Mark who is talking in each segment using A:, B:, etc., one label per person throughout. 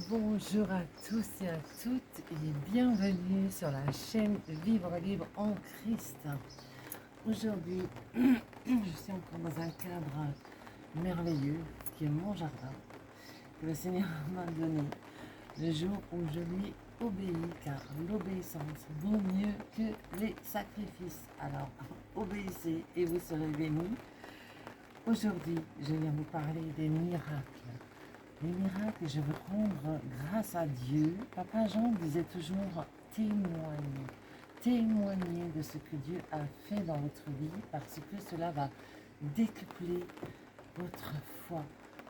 A: Bonjour à tous et à toutes et bienvenue sur la chaîne Vivre Libre en Christ. Aujourd'hui, je suis encore dans un cadre merveilleux qui est mon jardin que le Seigneur m'a donné le jour où je lui obéis, car l'obéissance vaut mieux que les sacrifices. Alors, obéissez et vous serez bénis. Aujourd'hui, je viens vous parler des miracles. Les miracles, je veux rendre grâce à Dieu. Papa Jean disait toujours témoigner. Témoigner de ce que Dieu a fait dans votre vie parce que cela va décupler votre foi,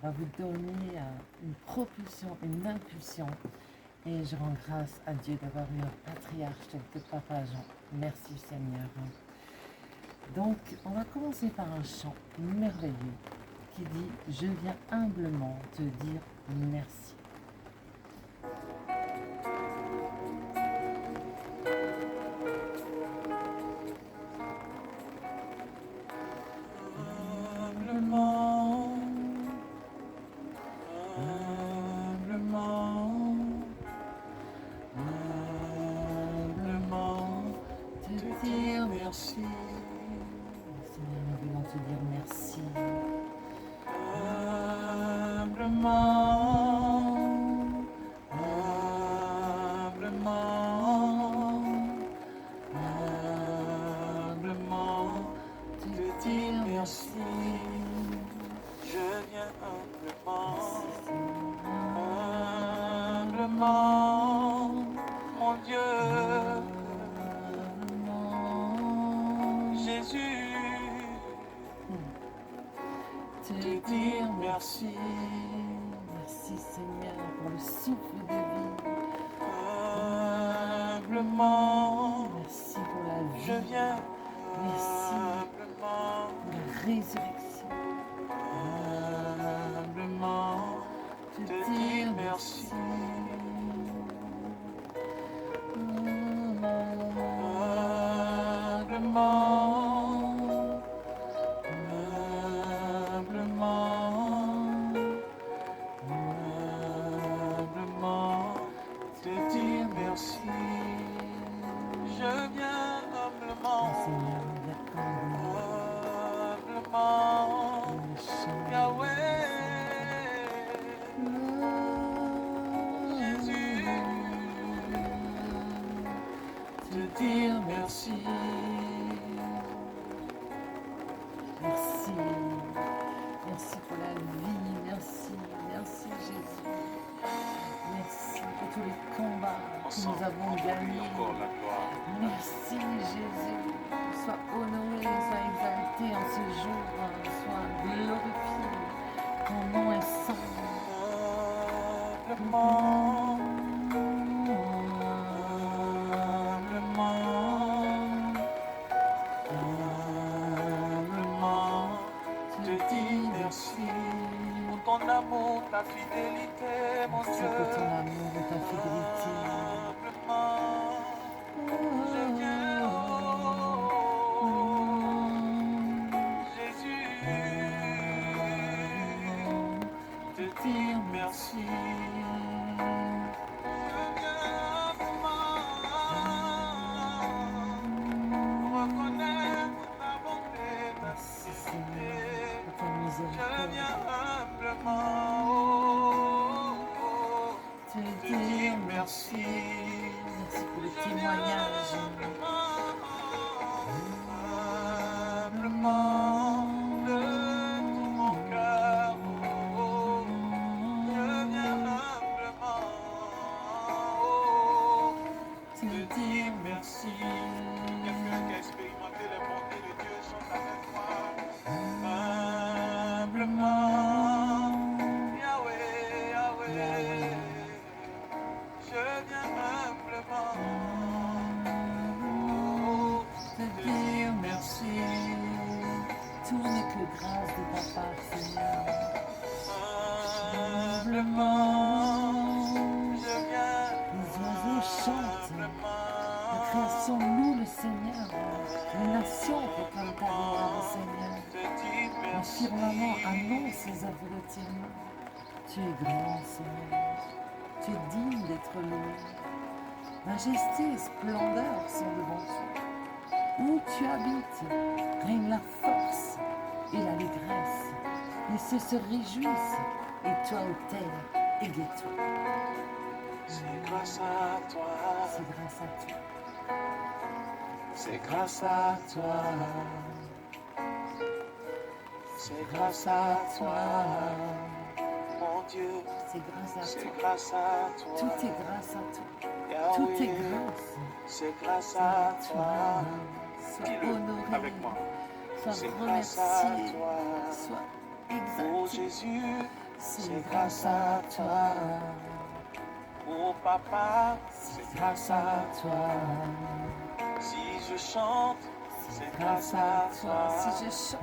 A: va vous donner une propulsion, une impulsion. Et je rends grâce à Dieu d'avoir eu un patriarche tel que Papa Jean. Merci Seigneur. Donc, on va commencer par un chant merveilleux qui dit « Je viens humblement te dire merci ». Humblement, humblement, humblement te dire merci. Seigneur, nous voulons te dire merci. Humblement, humblement, humblement te dire merci.
B: Je viens humblement, humblement, mon Dieu, Jésus,
A: Te dire merci. Merci Seigneur pour le souffle de vie.
B: humblement,
A: Merci pour la
B: je
A: vie.
B: viens
A: Merci
B: humblement,
A: pour la résurrection.
B: humblement, te dire merci. Humblement, humblement, humblement, te dire merci. Je viens humblement,
A: Seigneur, viens
B: humblement, Yahweh, Jésus, te dire merci.
A: Merci. Merci pour la vie. Merci. Merci Jésus. Merci pour tous les combats que nous avons gagnés.
B: Encore la gloire.
A: Merci Jésus. Sois honoré, sois exalté en ce jour. Sois glorifié. Ton nom est saint.
B: Humblement, humblement, te dire merci pour ton amour, ta fidélité, mon
A: Merci
B: Dieu.
A: pour ton amour et ta fidélité.
B: Humblement, je viens, oh, Jésus, te dire merci. Je viens humblement reconnaître ta bonté, ta
A: Merci
B: fidélité.
A: Seigneur pour ta
B: Je
A: miséricorde.
B: viens humblement,
A: Te
B: te
A: dire
B: dire
A: merci.
B: merci.
A: Merci pour le
B: Je viens
A: témoignage.
B: humblement de tout mon cœur. Je viens humblement
A: Te
B: te
A: dire
B: dire merci. Quelqu'un qui a expérimenté les bontés de Dieu chante avec moi. Humblement, Yahweh, Yahweh, je viens humblement
A: te
B: te
A: dire
B: dire
A: merci.
B: merci.
A: Tout n'est que grâce de ta part, Seigneur.
B: Humblement, je viens
A: Les oiseaux chantent. La
B: humblement
A: création loue le Seigneur. Les nations proclament ta gloire, Seigneur.
B: te dire
A: Le
B: merci.
A: firmament annonce les œuvres de tes mains. Tu es grand, Seigneur. Tu tu es digne d'être loué. Majesté et splendeur sont devant toi. Où tu habites, règne la force et l'allégresse. Les cieux se réjouissent, et toi, autel, égaie-toi.
B: C'est grâce à toi.
A: C'est grâce à toi.
B: C'est grâce à toi. C'est grâce à toi. Mon Dieu,
A: C'est grâce à
B: c'est
A: toi.
B: grâce à toi.
A: Tout est grâce à toi. Tout est
B: Yahweh,
A: grâce.
B: c'est grâce
A: C'est
B: à
A: à
B: toi.
A: toi. Sois
B: Dis-le
A: honoré.
B: avec moi.
A: Sois
B: C'est grâce à
A: remercié.
B: toi.
A: Sois
B: Oh
A: exalté.
B: Jésus,
A: C'est grâce à toi.
B: oh Papa,
A: C'est grâce à toi.
B: si je chante,
A: C'est grâce à toi. Si je chante,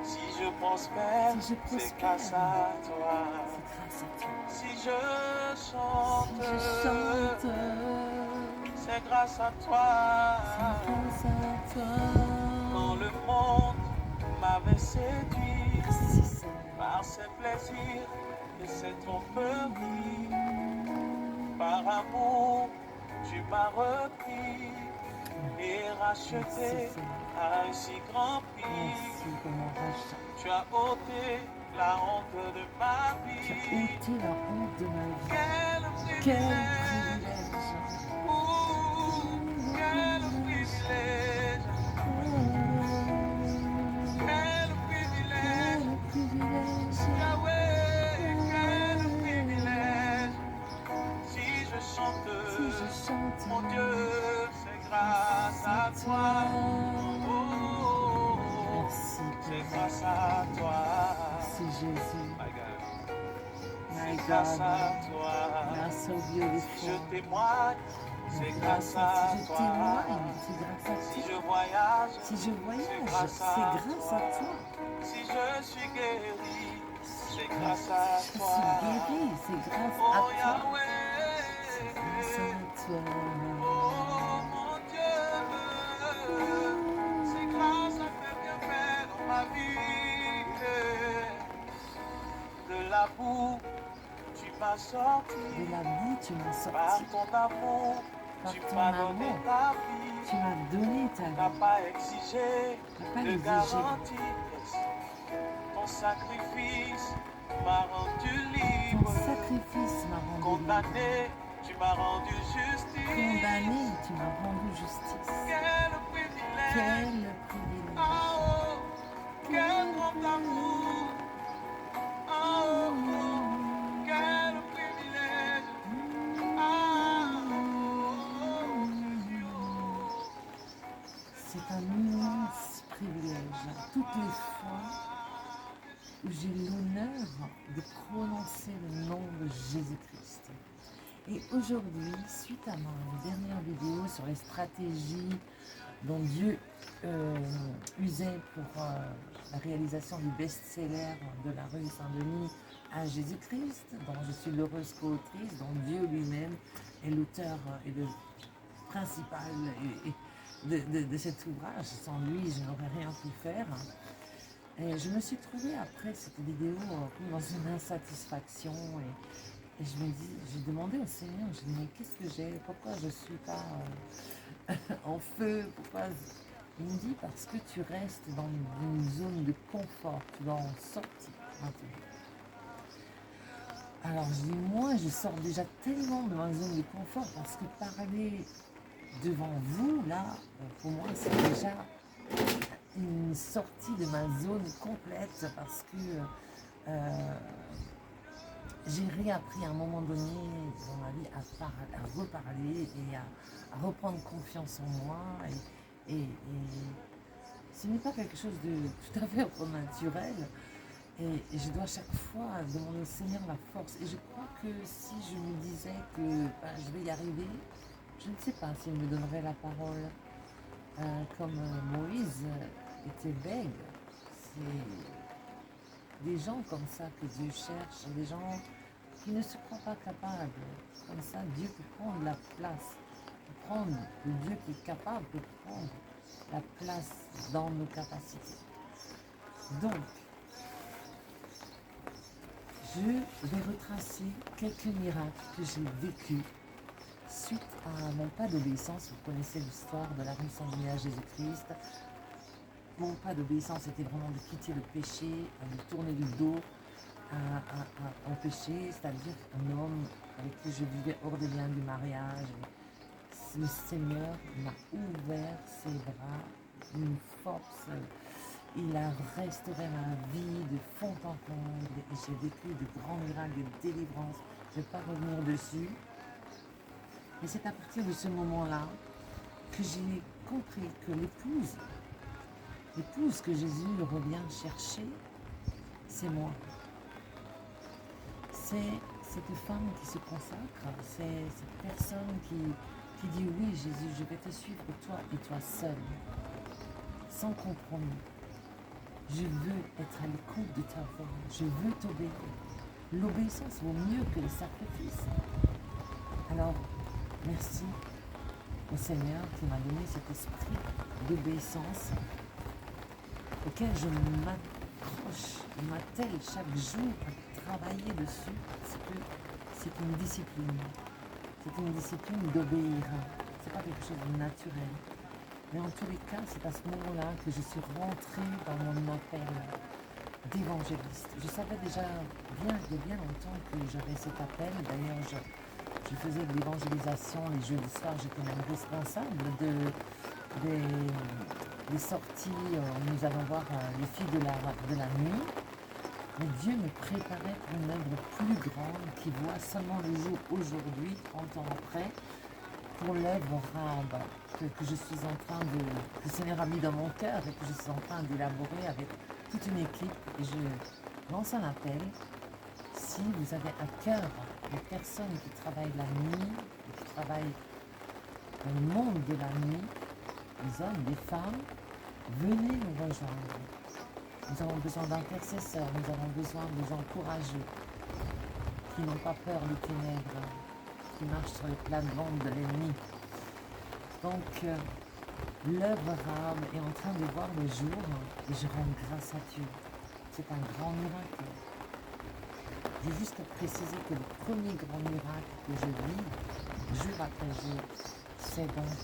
B: si je prospère,
A: Si je
B: c'est
A: prospère.
B: grâce à toi.
A: c'est grâce à toi.
B: Si je chante,
A: Si je chante,
B: c'est grâce à
A: c'est
B: toi.
A: grâce à toi.
B: Quand le monde m'avait séduit
A: Merci Seigneur.
B: par ses plaisirs et ses tromperies, par amour, tu m'as repris et
A: Merci
B: racheté
A: Seigneur.
B: à un si grand prix.
A: Merci pour mon rachat.
B: Tu as ôté la honte de ma
A: Tu as
B: vie.
A: ôté la honte de ma vie.
B: Quel
A: Quel
B: privilège,
A: privilège.
B: quel privilège, quel privilège,
A: Quel privilège.
B: Yahweh, quel privilège. Si je chante,
A: Si je chante,
B: mon Dieu, c'est grâce à toi. Oh,
A: Merci
B: c'est
A: Père.
B: grâce à toi.
A: Merci Jésus.
B: My God.
A: My
B: C'est grâce
A: God.
B: à toi.
A: You are so
B: Si
A: beautiful.
B: je témoigne, c'est grâce
A: Si
B: à
A: je
B: toi.
A: témoigne, c'est grâce à
B: Si
A: toi.
B: je voyage,
A: Si je
B: c'est
A: voyage,
B: grâce
A: c'est
B: à
A: grâce à toi.
B: Si je suis guéri, c'est grâce
A: Je
B: à
A: suis
B: toi.
A: guéri, c'est grâce
B: Oh
A: à toi.
B: Yahweh,
A: Grâce à toi.
B: oh mon Dieu, c'est grâce à tes bienfaits dans ma vie. De la boue, tu m'as sorti.
A: De la boue, tu m'as
B: Par
A: sorti.
B: ton amour,
A: Par
B: tu
A: ton
B: m'as donné
A: amour,
B: ta vie.
A: tu m'as donné ta
B: T'as
A: vie.
B: pas exigé
A: Tu n'as pas
B: de
A: exigé.
B: garantie. Yes. Ton sacrifice m'a rendu
A: Ton
B: libre.
A: sacrifice m'a rendu libre.
B: Condamné, tu m'as rendu justice.
A: Condamné, tu m'as rendu justice.
B: Quel privilège.
A: Quel privilège.
B: Oh, quel grand amour. Oh, quel privilège. Ah, oh, Jésus. Oh.
A: C'est un immense privilège. Toutes les fois où j'ai l'honneur de prononcer le nom de Jésus-Christ. Et aujourd'hui, suite à ma dernière vidéo sur les stratégies dont Dieu usait pour la réalisation du best-seller de la rue Saint-Denis à Jésus-Christ, dont je suis l'heureuse co-autrice, dont Dieu lui-même est l'auteur et le principal de cet ouvrage. Sans lui, je n'aurais rien pu faire. Et je me suis trouvée après cette vidéo comme dans une insatisfaction et j'ai demandé au Seigneur, je dis mais qu'est-ce que j'ai, pourquoi je ne suis pas en feu, pourquoi. Il me dit parce que tu restes dans une zone de confort, tu dois en sortir maintenant. Alors je dis moi je sors déjà tellement de ma zone de confort parce que parler devant vous là, pour moi c'est déjà une sortie de ma zone complète parce que j'ai réappris à un moment donné dans ma vie à reparler et à reprendre confiance en moi et ce n'est pas quelque chose de tout à fait naturel et je dois chaque fois demander au Seigneur la force et je crois que si je me disais que je vais y arriver, je ne sais pas s'il me donnerait la parole comme Moïse était bègue. C'est des gens comme ça que Dieu cherche, des gens qui ne se croient pas capables. Comme ça, Dieu peut prendre la place, peut prendre le Dieu qui est capable de prendre la place dans nos capacités. Donc, je vais retracer quelques miracles que j'ai vécus suite à mon pas d'obéissance. Vous connaissez l'histoire de la remise à Jésus-Christ. Mon pas d'obéissance était vraiment de quitter le péché, de tourner le dos au péché, c'est-à-dire un homme avec qui je vivais hors des liens du mariage. Et le Seigneur m'a ouvert ses bras, une force. Il a restauré ma vie de fond en comble et j'ai vécu de grands miracles de délivrance. Je ne vais pas revenir dessus. Mais c'est à partir de ce moment-là que j'ai compris que l'épouse que Jésus revient chercher, c'est moi. C'est cette femme qui se consacre, c'est cette personne qui dit oui Jésus, je vais te suivre toi et toi seul, sans compromis. Je veux être à l'écoute de ta voix, je veux t'obéir. L'obéissance vaut mieux que le sacrifice. Alors, merci au Seigneur qui m'a donné cet esprit d'obéissance auquel je m'attelle chaque jour à travailler dessus parce que c'est une discipline. C'est une discipline d'obéir. C'est pas quelque chose de naturel. Mais en tous les cas, c'est à ce moment-là que je suis rentrée dans mon appel d'évangéliste. Je savais déjà il y a bien longtemps que j'avais cet appel. D'ailleurs, je faisais de l'évangélisation les jeudis soirs. J'étais même responsable des sorties. Nous allons voir les filles de la nuit. Mais Dieu me préparait pour une œuvre plus grande qui voit seulement le jour aujourd'hui, 30 ans après, pour l'œuvre arabe que je suis en train de, que le Seigneur a mis dans mon cœur et que je suis en train d'élaborer avec toute une équipe. Et je lance un appel. Si vous avez à cœur les personnes qui travaillent la nuit, qui travaillent dans le monde de la nuit, les hommes, les femmes, venez nous rejoindre. Nous avons besoin d'intercesseurs, nous avons besoin de gens courageux, qui n'ont pas peur des ténèbres, qui marchent sur les plates-bandes de l'ennemi. Donc, l'œuvre arabe est en train de voir le jour et je rends grâce à Dieu. C'est un grand miracle. J'ai juste précisé que le premier grand miracle que je vis, jour après jour, c'est donc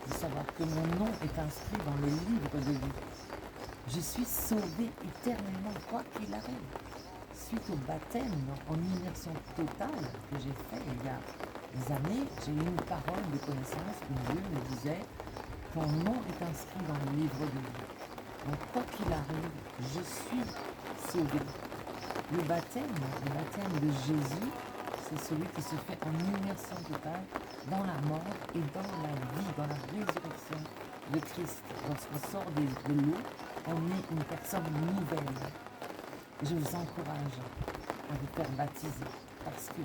A: de savoir que mon nom est inscrit dans le livre de vie. Je suis sauvée éternellement, quoi qu'il arrive. Suite au baptême en immersion totale que j'ai fait il y a des années, j'ai eu une parole de connaissance où Dieu me disait « Ton nom est inscrit dans le livre de vie ». Donc quoi qu'il arrive, je suis sauvée. Le baptême de Jésus, c'est celui qui se fait en immersion totale dans la mort et dans la vie, dans la résurrection de Christ. Lorsqu'on sort de l'eau, on est une personne nouvelle. Et je vous encourage à vous faire baptiser parce que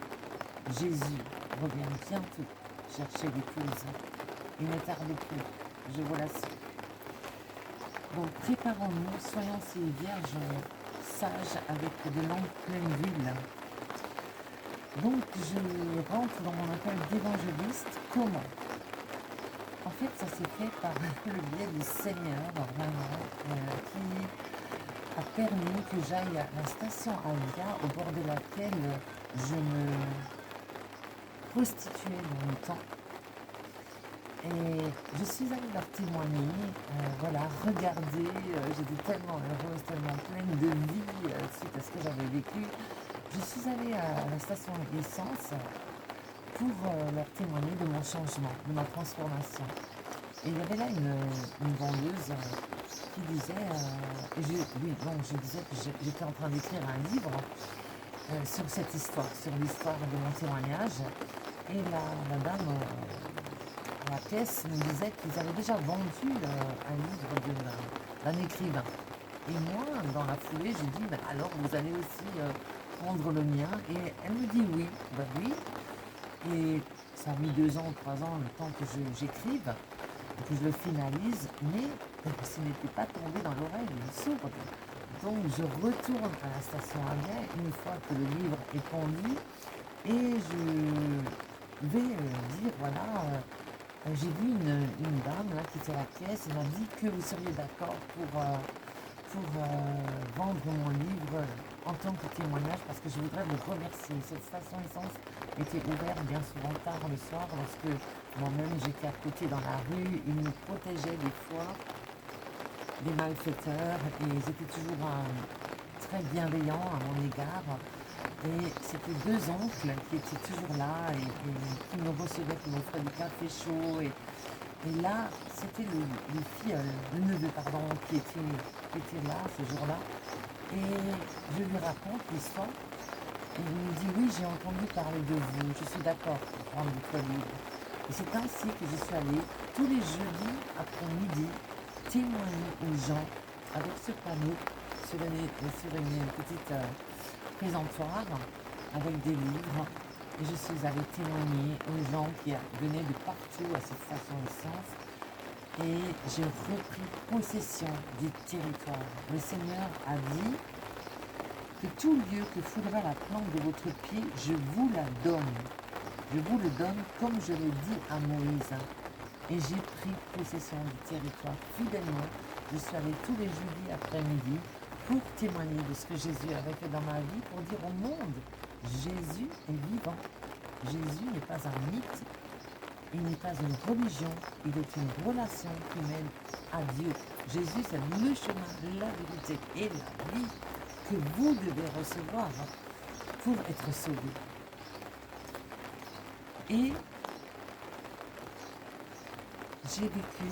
A: Jésus revient bientôt chercher l'épouse. Il ne tarde plus, je vous l'assure. Donc préparons-nous, soyons ces vierges sages avec de longues pleines d'huile. Donc je rentre dans mon appel d'évangéliste. Comment? En fait, ça s'est fait par le biais du Seigneur, vraiment, qui a permis que j'aille à la station Avia, au bord de laquelle je me prostituais dans le temps. Et je suis allée leur témoigner, voilà, regardez, j'étais tellement heureuse, tellement pleine de vie suite à ce que j'avais vécu. Je suis allée à la station d'essence pour leur témoigner de mon changement, de ma transformation. Et il y avait là une vendeuse qui disait, je disais que j'étais en train d'écrire un livre sur cette histoire, sur l'histoire de mon témoignage. Et la dame à la caisse me disait qu'ils avaient déjà vendu un livre d'un écrivain. Et moi, dans la foulée, j'ai dit, ben, alors vous allez aussi prendre le mien. Et elle me dit oui, ben oui. Et ça a mis 2 ans ou 3 ans le temps que j'écrive, que je le finalise, mais ce n'était pas tombé dans l'oreille sourde. Donc je retourne à la station Avia une fois que le livre est pondu et je vais dire, voilà, j'ai vu une dame là qui était à la caisse, elle m'a dit que vous seriez d'accord pour vendre mon livre en tant que témoignage parce que je voudrais vous remercier. Cette station essence était ouverte bien souvent tard le soir lorsque moi-même j'étais à côté dans la rue. Ils nous protégeaient des fois des malfaiteurs et ils étaient toujours très bienveillants à mon égard. Et c'était deux oncles qui étaient toujours là et qui me recevaient, qui m'offraient du café chaud. Et là, c'était le filleul, le neveu, pardon, qui était là ce jour-là. Et je lui raconte l'histoire. Et il me dit, oui, j'ai entendu parler de vous, je suis d'accord pour prendre votre livre. Et c'est ainsi que je suis allée tous les jeudis après-midi témoigner aux gens avec ce panneau sur une petite présentoir avec des livres. Et je suis allée témoigner aux gens qui venaient de partout à cette station essence. Et j'ai repris possession du territoire. Le Seigneur a dit que tout lieu que foulera la plante de votre pied, je vous la donne. Je vous le donne comme je l'ai dit à Moïse. Et j'ai pris possession du territoire fidèlement. Je suis allée tous les jeudis après-midi pour témoigner de ce que Jésus avait fait dans ma vie, pour dire au monde, Jésus est vivant. Jésus n'est pas un mythe, il n'est pas une religion, il est une relation qui mène à Dieu. Jésus, c'est le chemin, la vérité et la vie que vous devez recevoir pour être sauvé. Et j'ai vécu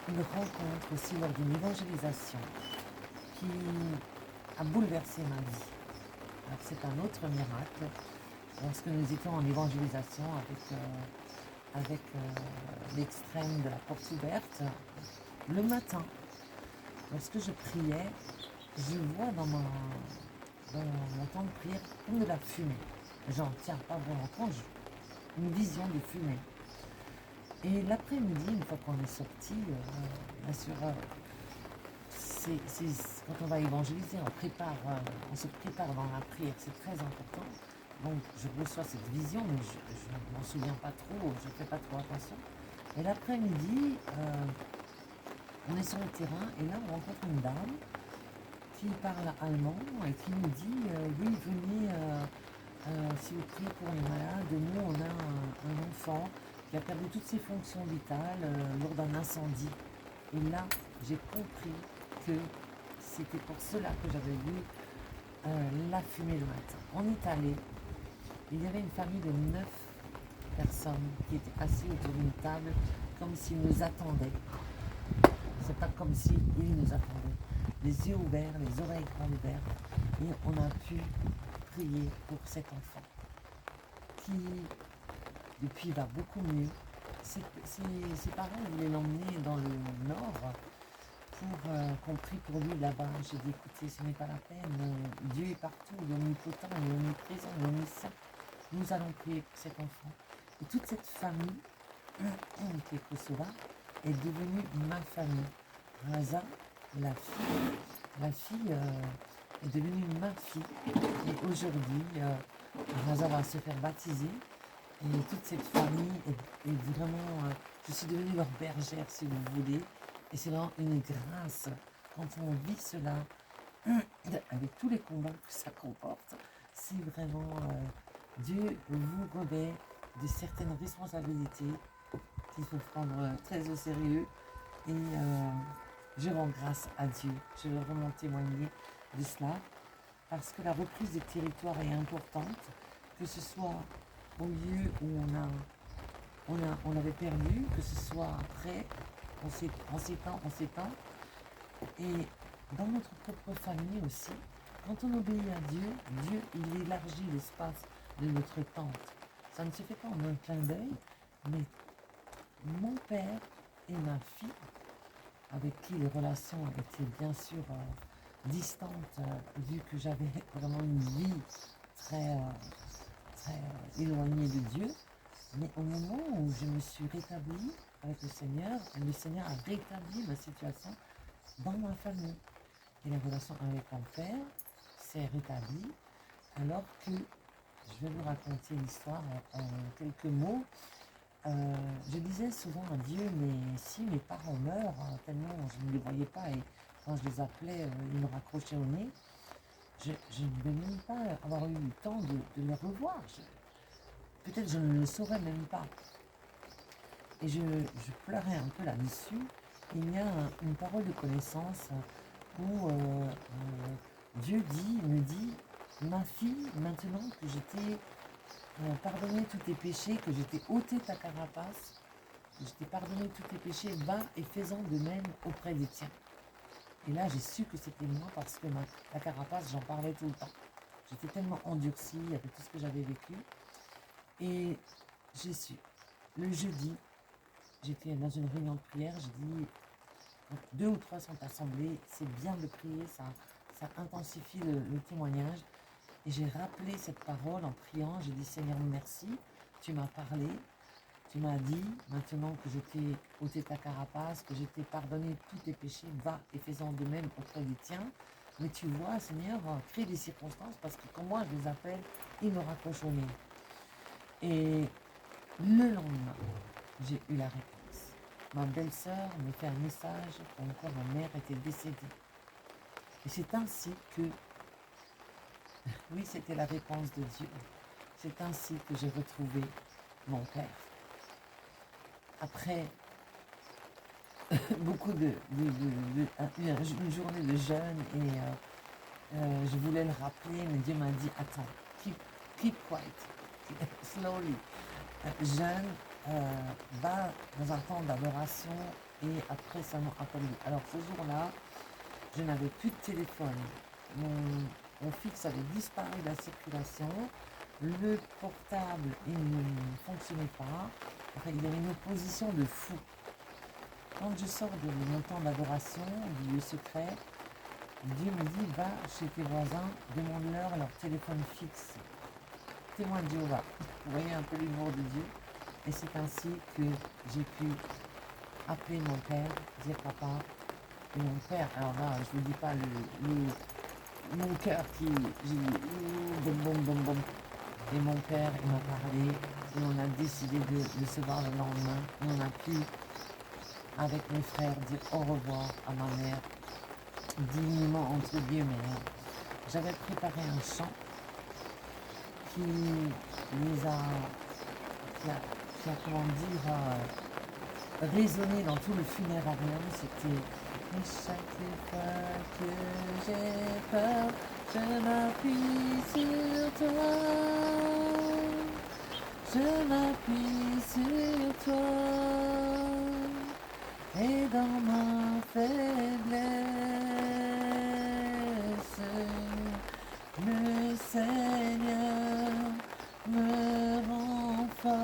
A: une rencontre aussi lors d'une évangélisation qui a bouleversé ma vie. Alors c'est un autre miracle. Lorsque nous étions en évangélisation avec l'extrême de la porte ouverte, le matin, lorsque je priais, je vois dans mon temps de prière comme de la fumée. J'en tiens pas vraiment compte, une vision de fumée. Et l'après-midi, une fois qu'on est sorti, bien sûr, quand on va évangéliser, on se prépare dans la prière, c'est très important. Donc je reçois cette vision, mais je ne m'en souviens pas trop, je ne fais pas trop attention. Et l'après-midi, on est sur le terrain et là on rencontre une dame qui parle allemand et qui nous dit oui, venez, si vous priez pour les malades, nous on a un enfant qui a perdu toutes ses fonctions vitales lors d'un incendie. Et là, j'ai compris que c'était pour cela que j'avais vu la fumée le matin. On est allé, il y avait une famille de 9 personnes qui étaient assises autour d'une table comme s'ils nous attendaient. C'est pas comme s'ils nous attendaient. Les yeux ouverts, les oreilles grandes ouvertes. Et on a pu prier pour cet enfant qui, depuis, va beaucoup mieux. Ses parents voulaient l'emmener dans le nord pour qu'on prie pour lui là-bas. J'ai dit, écoutez, ce n'est pas la peine. Dieu est partout, il est omnipotent, il est omniprésent, il est omniscient. Nous allons prier pour cet enfant. Et toute cette famille qui est kosova est devenue ma famille. Raza, la fille est devenue ma fille. Et aujourd'hui, Raza va se faire baptiser. Et toute cette famille est vraiment... je suis devenue leur bergère, si vous voulez. Et c'est vraiment une grâce quand on vit cela, avec tous les combats que ça comporte. C'est vraiment... Dieu vous revêt de certaines responsabilités qu'il faut prendre très au sérieux. Et je rends grâce à Dieu. Je veux vraiment témoigner de cela. Parce que la reprise des territoires est importante. Que ce soit au lieu où on avait perdu, que ce soit après, en s'étend. Et dans notre propre famille aussi, quand on obéit à Dieu, Dieu il élargit l'espace de notre tente. Ça ne se fait pas en un clin d'œil, mais mon père et ma fille, avec qui les relations étaient bien sûr distantes, vu que j'avais vraiment une vie très éloignée de Dieu, mais au moment où je me suis rétablie avec le Seigneur a rétabli ma situation dans ma famille. Et la relation avec mon père s'est rétablie, alors que, je vais vous raconter l'histoire en quelques mots. Je disais souvent à Dieu, mais si mes parents meurent, tellement je ne les voyais pas, et quand je les appelais, ils me raccrochaient au nez. je ne vais même pas avoir eu le temps de le revoir. Peut-être je ne le saurais même pas. Et je pleurais un peu là-dessus. Il y a une parole de connaissance où Dieu me dit, ma fille, maintenant que je t'ai pardonné tous tes péchés, que je t'ai ôté ta carapace, que je t'ai pardonné tous tes péchés, va et fais-en de même auprès des tiens. Et là, j'ai su que c'était moi parce que la carapace, j'en parlais tout le temps. J'étais tellement endurcie avec tout ce que j'avais vécu. Et j'ai su. Le jeudi, j'étais dans une réunion de prière, j'ai dit, quand 2 ou 3 sont assemblés, c'est bien de prier, ça intensifie le témoignage. Et j'ai rappelé cette parole en priant, j'ai dit Seigneur merci, tu m'as parlé, tu m'as dit maintenant que je t'ai ôté ta carapace, que je t'ai pardonné tous tes péchés, va et fais-en de même auprès des tiens. Mais tu vois Seigneur, crée des circonstances parce que quand moi je les appelle, ils me raccrochent au nez. Et le lendemain, j'ai eu la réponse. Ma belle-sœur me fait un message comme quoi ma mère était décédée. Et c'est ainsi que, oui, c'était la réponse de Dieu. C'est ainsi que j'ai retrouvé mon père. Après beaucoup une journée de jeûne et je voulais le rappeler, mais Dieu m'a dit, attends, keep quiet, slowly. Jeûne, va dans un temps d'adoration et après seulement appelle-lui. Alors ce jour-là, je n'avais plus de téléphone. Mon fixe avait disparu de la circulation. Le portable, il ne fonctionnait pas. Enfin, il y avait une opposition de fou. Quand je sors de mon temps d'adoration, du lieu secret, Dieu me dit, va chez tes voisins, demande-leur leur téléphone fixe. Témoin de Jéhovah. Vous voyez un peu l'humour de Dieu. Et c'est ainsi que j'ai pu appeler mon père, dire papa. Et mon père, alors là, je ne vous dis pas mon cœur qui... Boum, boum, boum, boum. Et mon père, il m'a parlé. Et on a décidé de se voir le lendemain. Et on a pu, avec mes frères, dire au revoir à ma mère, dignement entre guillemets. J'avais préparé un chant qui les a, qui a comment dire, résonné dans tout le funérarium. C'était et chaque fois que j'ai peur, je m'appuie sur toi. Je m'appuie sur toi. Et dans ma faiblesse, le Seigneur me rend fort.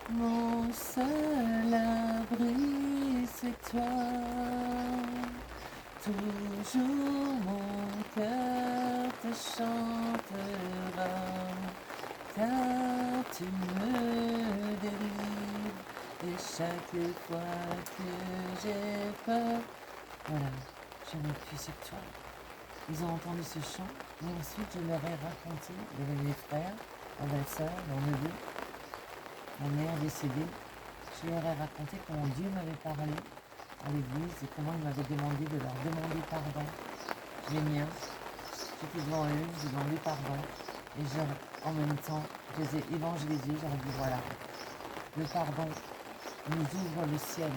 A: Mon seul abri, c'est toi. Toujours mon cœur te chantera, car tu me délivres. Et chaque fois que j'ai peur, voilà, je m'appuie sur toi. Ils ont entendu ce chant, et ensuite je leur ai raconté, il y avait mes frères, ma belle-sœur, mon neveu, ma mère décédée. Je leur ai raconté comment Dieu m'avait parlé à l'église et comment il m'avait demandé de leur demander pardon. Les miens, j'étais devant eux, j'ai demandé pardon. Et en même temps, je les ai évangélisés, j'aurais dit voilà, le pardon nous ouvre le ciel.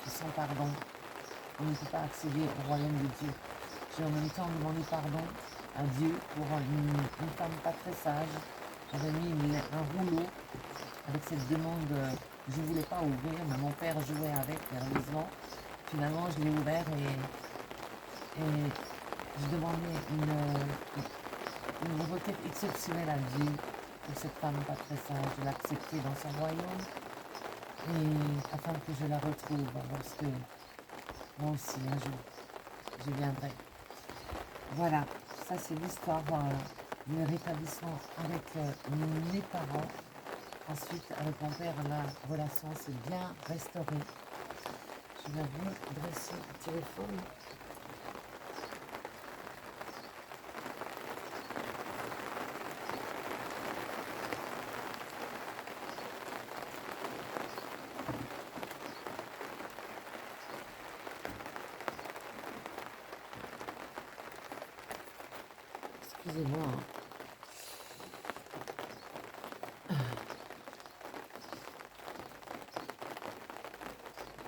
A: Et sans pardon, on ne peut pas accéder au royaume de Dieu. J'ai en même temps demandé pardon à Dieu pour une femme pas très sage. J'avais mis un rouleau avec cette demande, je ne voulais pas ouvrir, mais mon père jouait avec nerveusement. Finalement, je l'ai ouvert et je demandais une requête exceptionnelle à Dieu pour cette femme pas très sage, de l'accepter dans son royaume et afin que je la retrouve lorsque moi aussi un jour je viendrai. Voilà, ça c'est l'histoire du rétablissement avec mes parents. Ensuite, avec mon père, la relation s'est bien restaurée. Je vais vous dresser le téléphone. excusez-moi.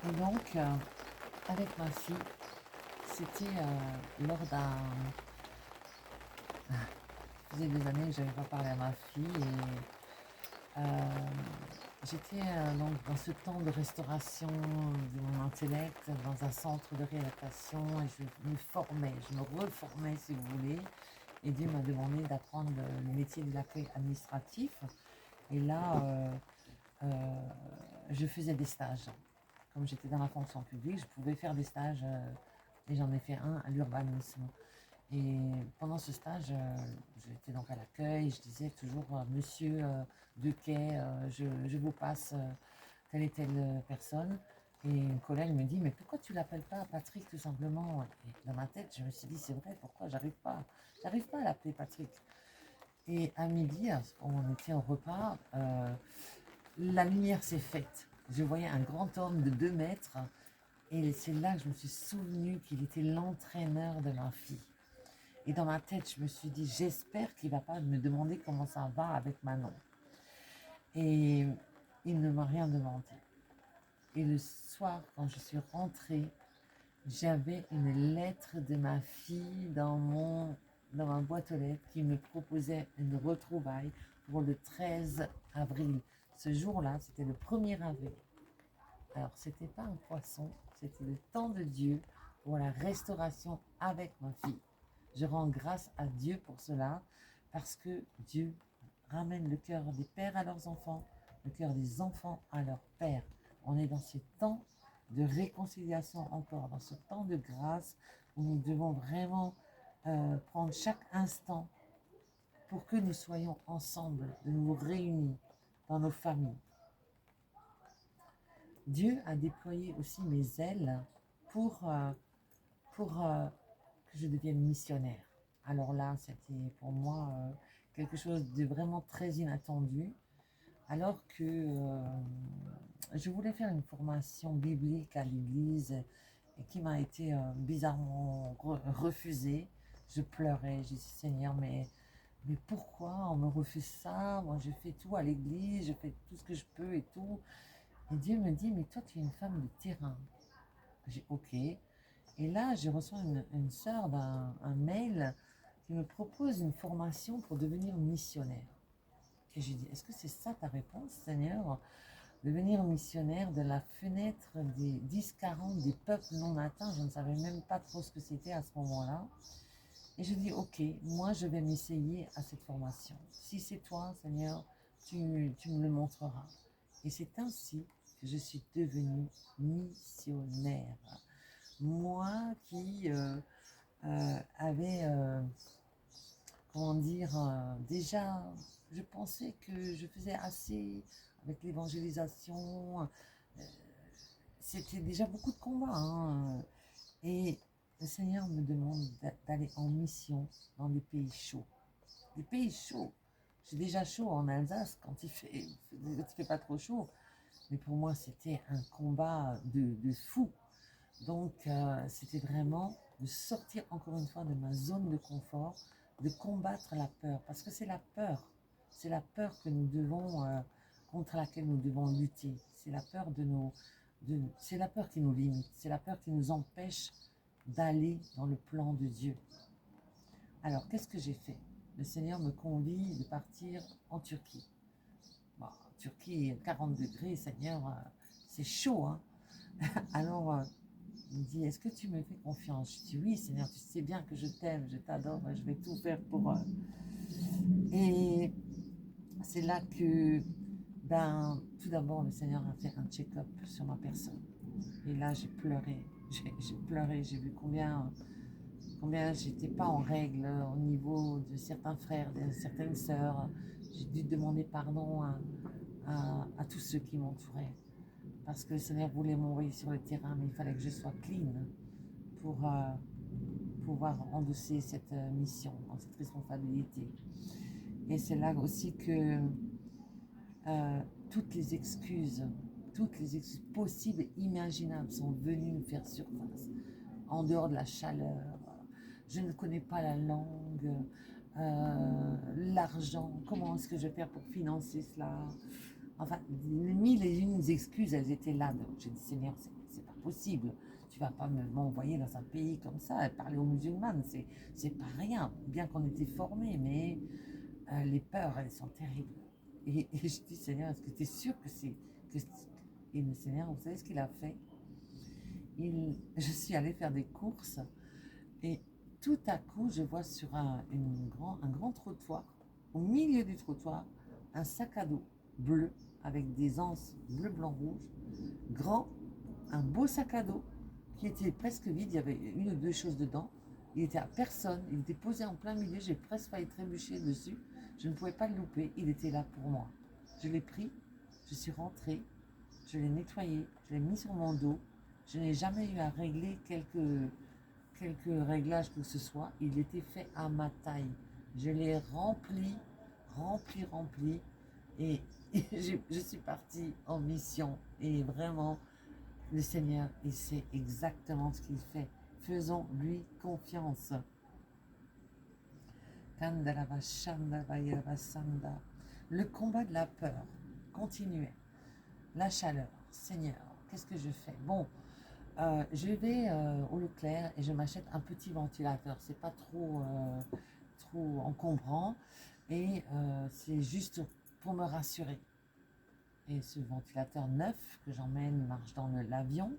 A: Et donc, avec ma fille, c'était lors d'un... Ça faisait des années que je n'avais pas parlé à ma fille et j'étais donc dans ce temps de restauration de mon intellect, dans un centre de réadaptation et je me formais, je me reformais si vous voulez. Et Dieu m'a demandé d'apprendre le métier de l'accueil administratif. Et là, je faisais des stages. Comme j'étais dans la fonction publique, je pouvais faire des stages et j'en ai fait un à l'urbanisme. Et pendant ce stage, j'étais donc à l'accueil, je disais toujours Monsieur Dequet, je vous passe telle et telle personne. Et une collègue me dit, mais pourquoi tu l'appelles pas Patrick tout simplement? Et dans ma tête, je me suis dit, c'est vrai, pourquoi j'arrive pas à l'appeler Patrick. Et à midi, on était au repas, la lumière s'est faite. Je voyais un grand homme de 2 mètres et c'est là que je me suis souvenu qu'il était l'entraîneur de ma fille. Et dans ma tête, je me suis dit, j'espère qu'il ne va pas me demander comment ça va avec Manon. Et il ne m'a rien demandé. Et le soir, quand je suis rentrée, j'avais une lettre de ma fille dans ma boîte aux lettres qui me proposait une retrouvaille pour le 13 avril. Ce jour-là, c'était le 1er avril. Alors, c'était pas un poisson, c'était le temps de Dieu pour la restauration avec ma fille. Je rends grâce à Dieu pour cela, parce que Dieu ramène le cœur des pères à leurs enfants, le cœur des enfants à leurs pères. On est dans ce temps de réconciliation encore, dans ce temps de grâce où nous devons vraiment prendre chaque instant pour que nous soyons ensemble, de nous réunir dans nos familles. Dieu a déployé aussi mes ailes pour que je devienne missionnaire. Alors là, c'était pour moi quelque chose de vraiment très inattendu, alors que je voulais faire une formation biblique à l'église et qui m'a été bizarrement refusée. Je pleurais, j'ai dit Seigneur, mais pourquoi on me refuse ça? Moi, je fais tout à l'église, je fais tout ce que je peux et tout. Et Dieu me dit, mais toi, tu es une femme de terrain. J'ai ok. Et là, je reçois une sœur un mail qui me propose une formation pour devenir missionnaire. Et j'ai dit, est-ce que c'est ça ta réponse, Seigneur? Devenir missionnaire de la fenêtre des 10-40 des peuples non atteints. Je ne savais même pas trop ce que c'était à ce moment-là. Et je dis, ok, moi je vais m'essayer à cette formation. Si c'est toi, Seigneur, tu me le montreras. Et c'est ainsi que je suis devenue missionnaire. Moi qui avait, comment dire, déjà, je pensais que je faisais assez avec l'évangélisation. C'était déjà beaucoup de combats, hein. Et le Seigneur me demande d'aller en mission dans des pays chauds. Des pays chauds. J'ai déjà chaud en Alsace quand il fait pas trop chaud. Mais pour moi, c'était un combat de fou. Donc, c'était vraiment de sortir encore une fois de ma zone de confort, de combattre la peur. Parce que c'est la peur que nous devons, contre laquelle nous devons lutter. C'est la peur c'est la peur qui nous limite, c'est la peur qui nous empêche d'aller dans le plan de Dieu. Alors, qu'est-ce que j'ai fait? Le Seigneur me convie de partir en Turquie. Bon, en Turquie, 40 degrés, Seigneur, c'est chaud, hein. Alors, il me dit, est-ce que tu me fais confiance? Je dis, oui, Seigneur, tu sais bien que je t'aime, je t'adore, je vais tout faire pour... Et c'est là que, tout d'abord, le Seigneur a fait un check-up sur ma personne. Et là, j'ai pleuré, j'ai vu combien j'étais pas en règle au niveau de certains frères, de certaines sœurs. J'ai dû demander pardon à tous ceux qui m'entouraient. Parce que le Seigneur voulait m'envoyer sur le terrain, mais il fallait que je sois clean pour pouvoir endosser cette mission, cette responsabilité. Et c'est là aussi que toutes les excuses possibles et imaginables sont venues nous faire surface. En dehors de la chaleur, je ne connais pas la langue, l'argent, comment est-ce que je vais faire pour financer cela? Enfin, mille et une excuses, elles étaient là. Donc j'ai dit, Seigneur, c'est pas possible. Tu vas pas m'envoyer dans un pays comme ça, parler aux musulmanes, c'est pas rien. Bien qu'on était formés, mais les peurs, elles sont terribles. Et je dis, Seigneur, est-ce que tu es sûr que c'est... Que, et le Seigneur, vous savez ce qu'il a fait? Je suis allée faire des courses et tout à coup, je vois sur un grand trottoir, au milieu du trottoir, un sac à dos bleu avec des anses bleu, blanc, rouge, grand, un beau sac à dos qui était presque vide. Il y avait une ou deux choses dedans. Il était à personne. Il était posé en plein milieu. J'ai presque failli trébucher dessus. Je ne pouvais pas le louper. Il était là pour moi. Je l'ai pris. Je suis rentrée. Je l'ai nettoyé. Je l'ai mis sur mon dos. Je n'ai jamais eu à régler quelques réglages que ce soit. Il était fait à ma taille. Je l'ai rempli. Et je suis partie en mission. Et vraiment, le Seigneur, il sait exactement ce qu'il fait. Faisons-lui confiance. Le combat de la peur continuait. La chaleur. Seigneur, qu'est-ce que je fais? Bon, je vais au Leclerc et je m'achète un petit ventilateur. C'est pas trop encombrant et c'est juste pour me rassurer. Et ce ventilateur neuf que j'emmène marche dans l'avion.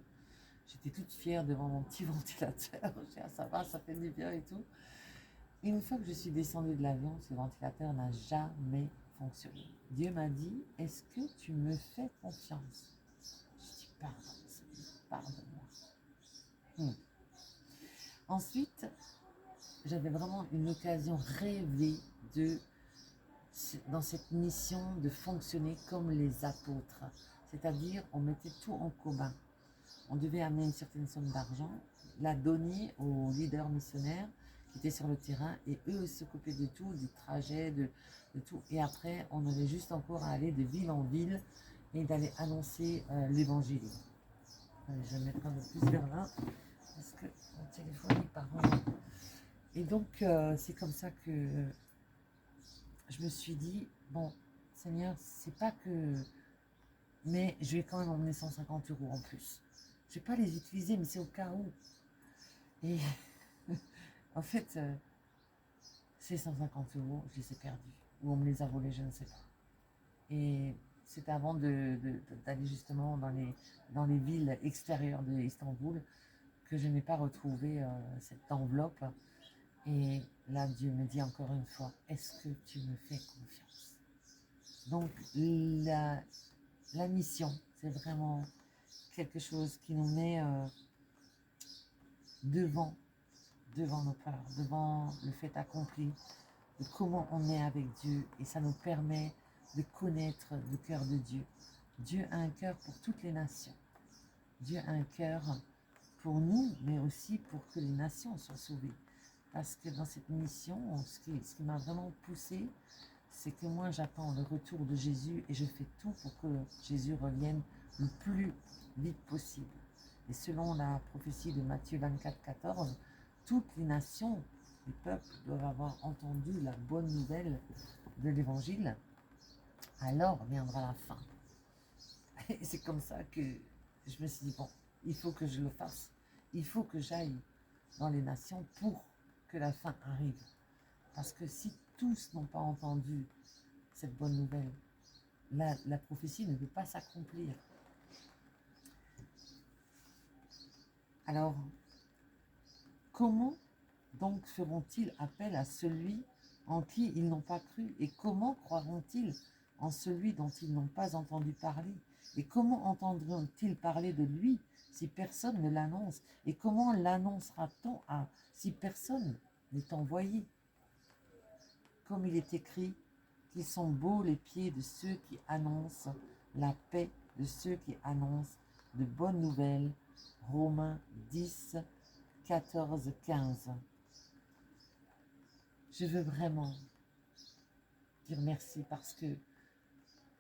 A: J'étais toute fière devant mon petit ventilateur. Je dis, ah, ça va, ça fait du bien et tout. Et une fois que je suis descendue de l'avion, ce ventilateur n'a jamais fonctionné. Dieu m'a dit, est-ce que tu me fais confiance? Je dis, pardon, pardonne-moi. Ensuite, j'avais vraiment une occasion rêvée dans cette mission de fonctionner comme les apôtres. C'est-à-dire, on mettait tout en commun. On devait amener une certaine somme d'argent, la donner aux leaders missionnaires qui étaient sur le terrain et eux s'occupaient de tout, du trajet, de tout. Et après, on avait juste encore à aller de ville en ville et d'aller annoncer l'évangile. Je vais mettre un peu plus vers là parce que mon téléphone est par en haut. Et donc, c'est comme ça que je me suis dit, bon, Seigneur, c'est pas que... Mais je vais quand même emmener 150 € en plus. Je vais pas les utiliser, mais c'est au cas où. Et en fait, ces 150 €, je les ai perdus. Ou on me les a volés, je ne sais pas. Et c'était avant d'aller justement dans les villes extérieures de Istanbul que je n'ai pas retrouvé cette enveloppe. Et là, Dieu me dit encore une fois, est-ce que tu me fais confiance? Donc, la mission, c'est vraiment quelque chose qui nous met devant nos peurs, devant le fait accompli, de comment on est avec Dieu. Et ça nous permet de connaître le cœur de Dieu. Dieu a un cœur pour toutes les nations. Dieu a un cœur pour nous, mais aussi pour que les nations soient sauvées. Parce que dans cette mission, ce qui m'a vraiment poussée, c'est que moi j'attends le retour de Jésus et je fais tout pour que Jésus revienne le plus vite possible. Et selon la prophétie de Matthieu 24, 14, toutes les nations, les peuples doivent avoir entendu la bonne nouvelle de l'évangile, alors viendra la fin. Et c'est comme ça que je me suis dit, bon, il faut que je le fasse. Il faut que j'aille dans les nations pour que la fin arrive. Parce que si tous n'ont pas entendu cette bonne nouvelle, la prophétie ne peut pas s'accomplir. Alors, comment donc feront-ils appel à celui en qui ils n'ont pas cru? Et comment croiront-ils en celui dont ils n'ont pas entendu parler? Et comment entendront-ils parler de lui si personne ne l'annonce? Et comment l'annoncera-t-on si personne n'est envoyé? Comme il est écrit, qu'ils sont beaux les pieds de ceux qui annoncent la paix, de ceux qui annoncent de bonnes nouvelles. Romains 10, 14, 15. Je veux vraiment dire merci parce que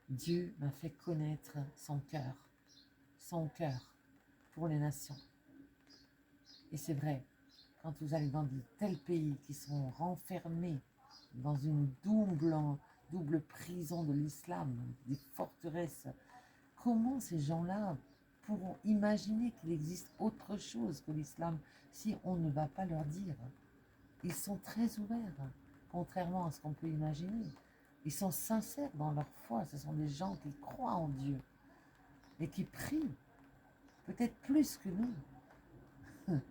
A: Dieu m'a fait connaître son cœur pour les nations. Et c'est vrai, quand vous allez dans de tels pays qui sont renfermés dans une double prison de l'islam, des forteresses. Comment ces gens-là pourront imaginer qu'il existe autre chose que l'islam si on ne va pas leur dire? Ils sont très ouverts, contrairement à ce qu'on peut imaginer. Ils sont sincères dans leur foi. Ce sont des gens qui croient en Dieu et qui prient, peut-être plus que nous.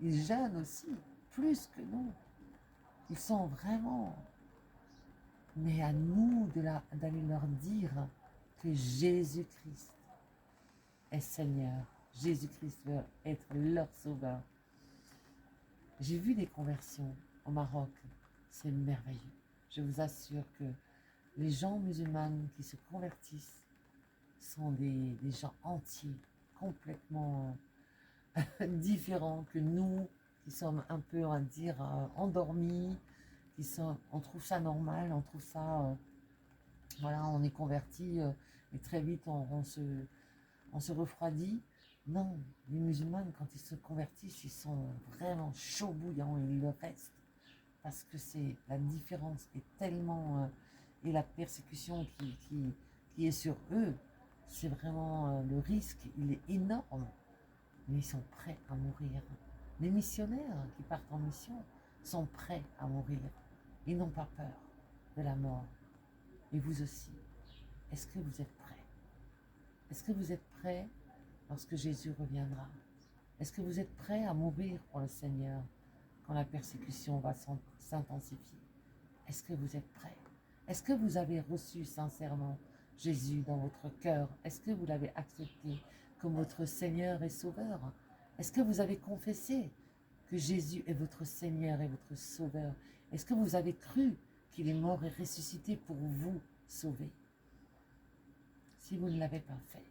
A: Ils jeûnent aussi, plus que nous. Ils sont vraiment... Mais à nous d'aller leur dire que Jésus-Christ est Seigneur. Jésus-Christ veut être leur sauveur. J'ai vu des conversions au Maroc. C'est merveilleux. Je vous assure que les gens musulmans qui se convertissent sont des gens entiers, complètement différents que nous, qui sommes un peu, on va dire, endormis, on trouve ça normal, on trouve ça, voilà, on est converti, et très vite on se refroidit. Non, les musulmans, quand ils se convertissent, ils sont vraiment chauds bouillants et ils le restent. Parce que la différence est tellement, et la persécution qui est sur eux, c'est vraiment, le risque, il est énorme. Mais ils sont prêts à mourir. Les missionnaires qui partent en mission sont prêts à mourir. Ils n'ont pas peur de la mort. Et vous aussi. Est-ce que vous êtes prêts? Est-ce que vous êtes prêts lorsque Jésus reviendra? Est-ce que vous êtes prêts à mourir pour le Seigneur quand la persécution va s'intensifier? Est-ce que vous êtes prêts? Est-ce que vous avez reçu sincèrement Jésus dans votre cœur? Est-ce que vous l'avez accepté comme votre Seigneur et Sauveur? Est-ce que vous avez confessé que Jésus est votre Seigneur et votre Sauveur? Est-ce que vous avez cru qu'il est mort et ressuscité pour vous sauver? Si vous ne l'avez pas fait,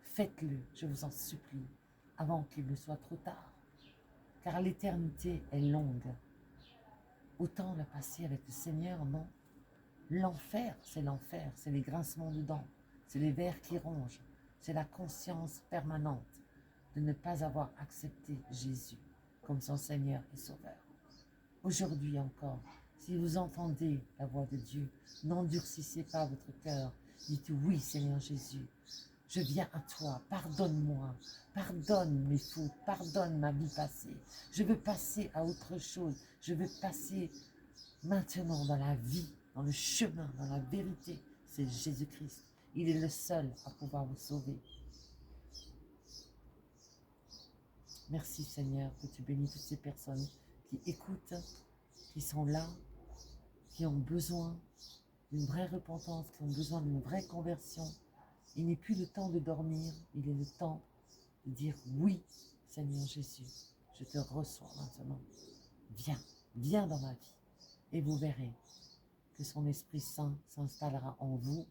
A: faites-le, je vous en supplie, avant qu'il ne soit trop tard. Car l'éternité est longue. Autant la passer avec le Seigneur, non? L'enfer, c'est les grincements de dents, c'est les vers qui rongent, c'est la conscience permanente de ne pas avoir accepté Jésus comme son Seigneur et Sauveur. Aujourd'hui encore, si vous entendez la voix de Dieu, n'endurcissez pas votre cœur. Dites oui, Seigneur Jésus, je viens à toi, pardonne-moi, pardonne mes fautes, pardonne ma vie passée. Je veux passer à autre chose, je veux passer maintenant dans la vie, dans le chemin, dans la vérité. C'est Jésus-Christ. Il est le seul à pouvoir vous sauver. Merci Seigneur que tu bénis toutes ces personnes qui écoutent, qui sont là, qui ont besoin d'une vraie repentance, qui ont besoin d'une vraie conversion. Il n'est plus le temps de dormir, il est le temps de dire oui, Seigneur Jésus, je te reçois maintenant. Viens, viens dans ma vie. Et vous verrez que son Esprit Saint s'installera en vous.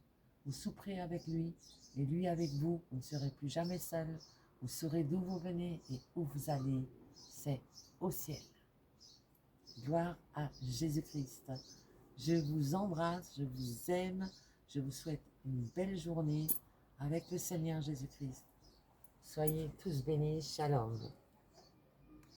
A: Vous souperez avec lui et lui avec vous. Vous ne serez plus jamais seul. Vous saurez d'où vous venez et où vous allez. C'est au ciel. Gloire à Jésus-Christ. Je vous embrasse, je vous aime. Je vous souhaite une belle journée avec le Seigneur Jésus-Christ. Soyez tous bénis. Shalom.